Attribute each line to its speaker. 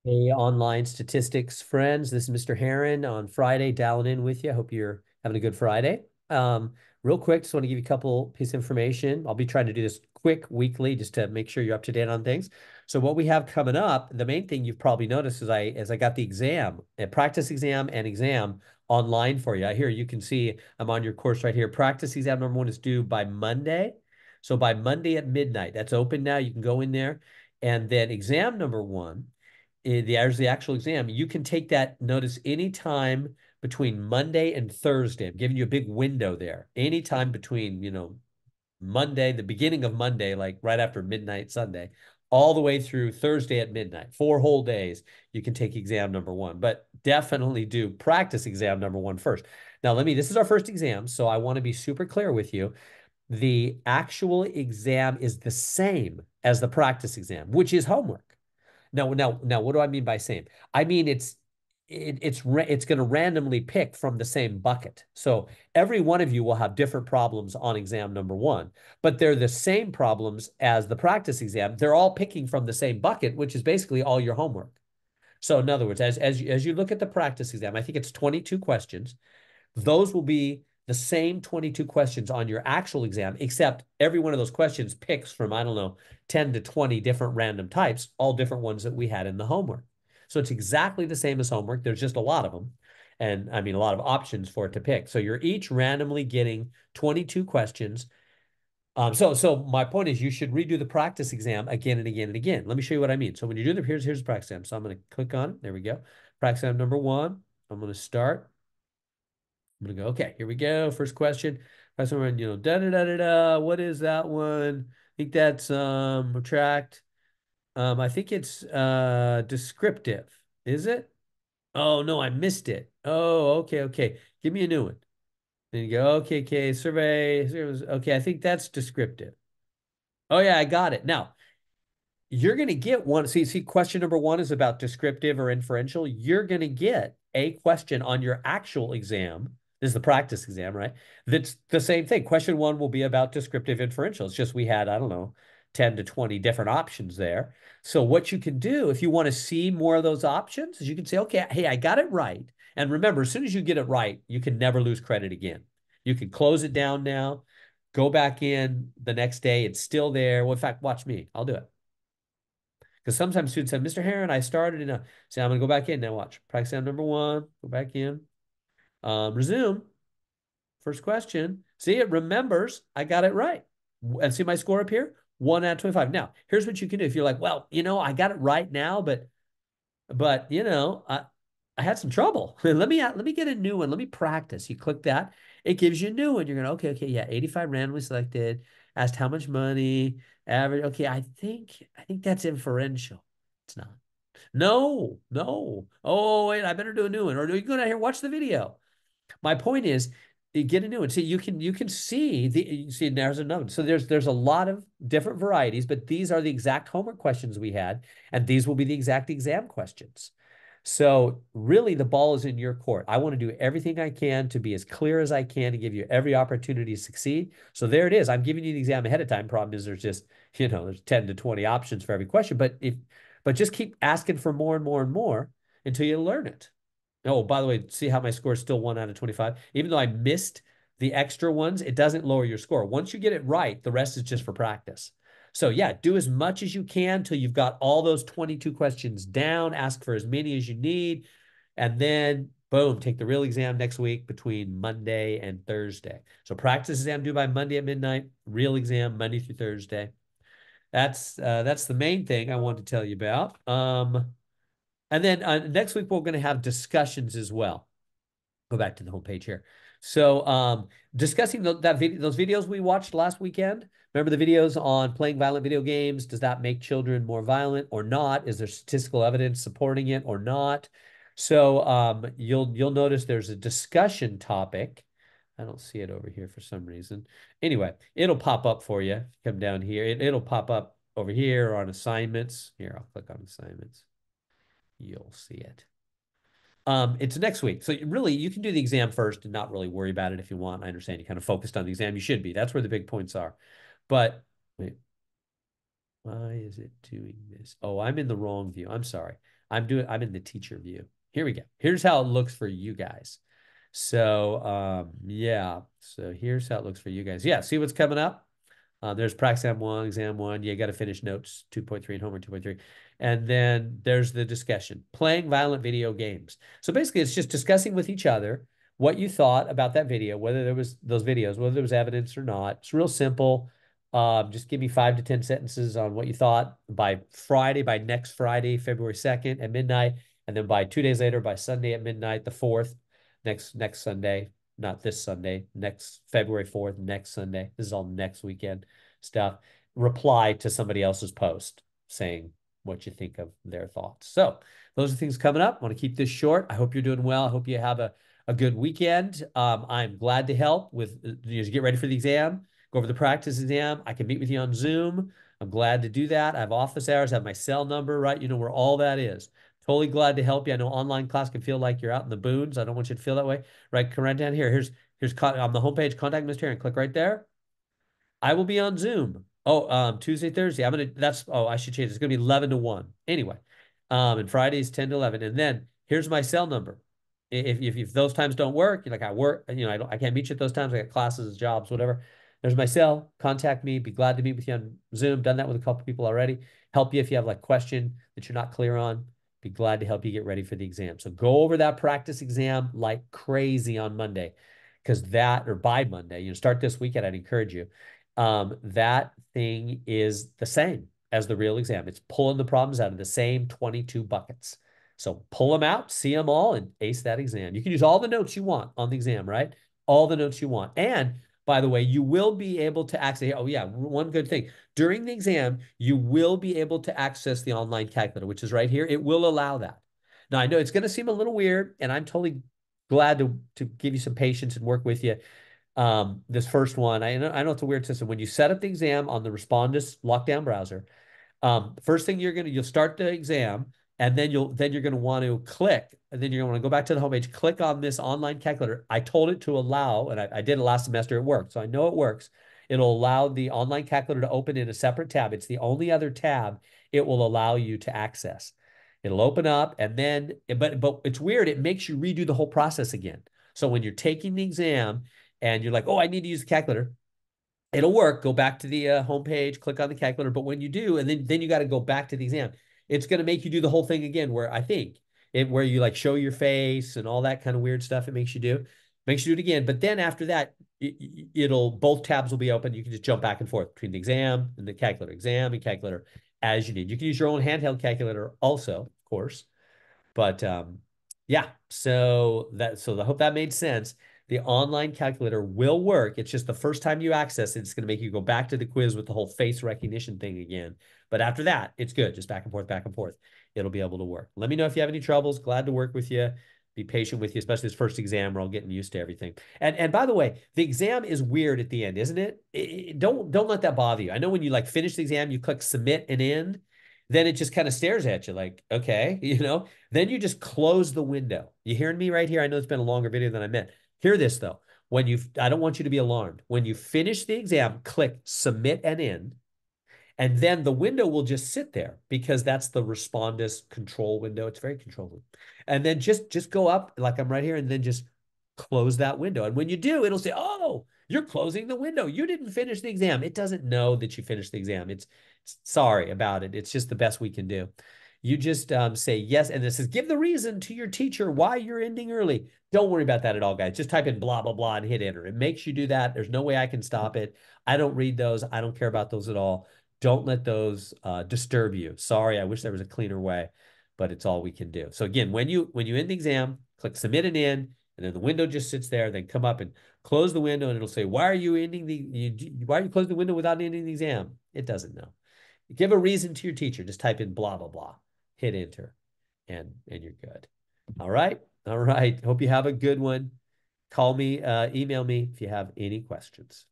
Speaker 1: Hey, online statistics friends. This is Mr. Heron on Friday, dialing in with you. I hope you're having a good Friday. Real quick, just want to give you a couple pieces of information. I'll be trying to do this quick weekly just to make sure you're up to date on things. So what we have coming up, the main thing you've probably noticed is I got the exam, a practice exam and exam online for you. Here you can see I'm on your course right here. Practice exam number one is due by Monday. So by Monday at midnight, that's open now. You can go in there. And then exam number one there's the actual exam. You can take that notice anytime between Monday and Thursday. I'm giving you a big window there. Anytime between, Monday, the beginning of Monday, like right after midnight Sunday, all the way through Thursday at midnight, 4 whole days, you can take exam number one. But definitely do practice exam number one first. Now, this is our first exam, so I want to be super clear with you. The actual exam is the same as the practice exam, which is homework. Now, what do I mean by same? I mean it's going to randomly pick from the same bucket. So every one of you will have different problems on exam number one, but they're the same problems as the practice exam. They're all picking from the same bucket, which is basically all your homework. So in other words, as you look at the practice exam, I think it's 22 questions. Those will be the same 22 questions on your actual exam, except every one of those questions picks from, I don't know, 10 to 20 different random types, all different ones that we had in the homework. So it's exactly the same as homework. There's just a lot of them. And I mean, a lot of options for it to pick. So you're each randomly getting 22 questions. So my point is you should redo the practice exam again and again and again. Let me show you what I mean. So when you do here's the practice exam. So I'm going to click on it. There we go. Practice exam number one. I'm going to start. I'm gonna go, okay, here we go. First question. First one, da da da da da. What is that one? I think that's retract. I think it's descriptive. Is it? Oh no, I missed it. Oh, okay, okay. Give me a new one. Then you go, okay, okay, survey. Okay, I think that's descriptive. Oh yeah, I got it. Now, you're going to get one. See, question number one is about descriptive or inferential. You're going to get a question on your actual exam. This is the practice exam, right? That's the same thing. Question one will be about descriptive inferential. It's just we had, I don't know, 10 to 20 different options there. So what you can do if you want to see more of those options is you can say, okay, hey, I got it right. And remember, as soon as you get it right, you can never lose credit again. You can close it down now, go back in the next day. It's still there. Well, in fact, watch me. I'll do it. Because sometimes students say, Mr. Heron, I started in a, say, I'm going to go back in now. Watch. Practice exam number one. Go back in. Resume. First question. See, it remembers I got it right. And see my score up here? 1 out of 25. Now, here's what you can do. If you're like, well, I got it right now, but I had some trouble. Let me get a new one. Let me practice. You click that. It gives you a new one. You're gonna, okay, yeah, 85 randomly selected. Asked how much money, average. Okay, I think that's inferential. It's not. No, no. Oh, wait, I better do a new one. Or are you going out here watch the video? My point is, you get a new one. See, you can see you see there's another. So there's a lot of different varieties, but these are the exact homework questions we had, and these will be the exact exam questions. So really, the ball is in your court. I want to do everything I can to be as clear as I can to give you every opportunity to succeed. So there it is. I'm giving you the exam ahead of time. Problem is, there's just there's 10 to 20 options for every question, but just keep asking for more and more and more until you learn it. Oh, by the way, see how my score is still 1 out of 25? Even though I missed the extra ones, it doesn't lower your score. Once you get it right, the rest is just for practice. So yeah, do as much as you can till you've got all those 22 questions down. Ask for as many as you need. And then boom, take the real exam next week between Monday and Thursday. So practice exam due by Monday at midnight, real exam Monday through Thursday. That's the main thing I wanted to tell you about. And then next week we're going to have discussions as well. Go back to the homepage here. So discussing those videos we watched last weekend. Remember the videos on playing violent video games? Does that make children more violent or not? Is there statistical evidence supporting it or not? So you'll notice there's a discussion topic. I don't see it over here for some reason. Anyway, it'll pop up for you. Come down here. It'll pop up over here on assignments. Here, I'll click on assignments. You'll see it. It's next week. So really, you can do the exam first and not really worry about it if you want. I understand you kind of focused on the exam. You should be. That's where the big points are. But wait. Why is it doing this? Oh, I'm in the wrong view. I'm sorry. I'm in the teacher view. Here we go. Here's how it looks for you guys. So yeah. So here's how it looks for you guys. Yeah, see what's coming up? There's prac exam one. You got to finish notes 2.3 and homework 2.3. And then there's the discussion, playing violent video games. So basically, it's just discussing with each other what you thought about that video, whether there was those videos, whether there was evidence or not. It's real simple. Just give me 5 to 10 sentences on what you thought by Friday, by next Friday, February 2nd at midnight. And then by 2 days later, by Sunday at midnight, the 4th, next Sunday, not this Sunday, next February 4th, next Sunday. This is all next weekend stuff. Reply to somebody else's post saying what you think of their thoughts. So those are things coming up. I want to keep this short. I hope you're doing well. I hope you have a good weekend. I'm glad to help with you get ready for the exam, go over the practice exam. I can meet with you on Zoom. I'm glad to do that. I have office hours, I have my cell number, right? You know where all that is. Totally glad to help you. I know online class can feel like you're out in the boons. I don't want you to feel that way. Right, come right down here. Here's on the homepage, contact Mr. Aaron. Click right there. I will be on Zoom. Oh, Tuesday, Thursday. I should change. It's gonna be 11 to 1. Anyway, and Fridays 10 to 11. And then here's my cell number. If those times don't work, you're like I work, I can't meet you at those times. I got classes, jobs, whatever. There's my cell. Contact me. Be glad to meet with you on Zoom. Done that with a couple people already. Help you if you have like question that you're not clear on. Be glad to help you get ready for the exam. So go over that practice exam like crazy on Monday, because or by Monday, start this weekend. I'd encourage you. That thing is the same as the real exam. It's pulling the problems out of the same 22 buckets. So pull them out, see them all, and ace that exam. You can use all the notes you want on the exam, right? All the notes you want. And by the way, you will be able to access, oh yeah, one good thing. During the exam, you will be able to access the online calculator, which is right here. It will allow that. Now, I know it's going to seem a little weird, and I'm totally glad to give you some patience and work with you. This first one, I know it's a weird system. When you set up the exam on the Respondus lockdown browser, first thing you'll start the exam, and then you're gonna want to click, and then you're gonna want to go back to the homepage, click on this online calculator. I told it to allow, and I did it last semester. It worked, so I know it works. It'll allow the online calculator to open in a separate tab. It's the only other tab it will allow you to access. It'll open up, and then, but it's weird. It makes you redo the whole process again. So when you're taking the exam and you're like, oh, I need to use the calculator, it'll work. Go back to the homepage, click on the calculator. But when you do, and then you got to go back to the exam, it's going to make you do the whole thing again. Where you like show your face and all that kind of weird stuff. It makes you do it again. But then after that, both tabs will be open. You can just jump back and forth between the exam and the calculator, exam and calculator as you need. You can use your own handheld calculator also, of course. But yeah, so I hope that made sense. The online calculator will work. It's just the first time you access it, it's going to make you go back to the quiz with the whole face recognition thing again. But after that, it's good. Just back and forth, back and forth. It'll be able to work. Let me know if you have any troubles. Glad to work with you. Be patient with you, especially this first exam. We're all getting used to everything. And by the way, the exam is weird at the end, isn't it? Don't let that bother you. I know when you like finish the exam, you click submit and end, then it just kind of stares at you like, okay, then you just close the window. You hearing me right here? I know it's been a longer video than I meant. Hear this though. I don't want you to be alarmed. When you finish the exam, click submit and end, and then the window will just sit there because that's the Respondus control window. It's very controlling. And then just go up like I'm right here and then just close that window. And when you do, it'll say, oh, you're closing the window. You didn't finish the exam. It doesn't know that you finished the exam. It's sorry about it. It's just the best we can do. You just say yes. And this says, give the reason to your teacher why you're ending early. Don't worry about that at all, guys. Just type in blah, blah, blah and hit enter. It makes you do that. There's no way I can stop it. I don't read those. I don't care about those at all. Don't let those disturb you. Sorry, I wish there was a cleaner way, but it's all we can do. So again, when you end the exam, click submit and end, and then the window just sits there. Then come up and close the window, and it'll say, why are you closing the window without ending the exam? It doesn't know. Give a reason to your teacher. Just type in blah, blah, blah. Hit enter, and you're good. All right. All right. Hope you have a good one. Call me, email me if you have any questions.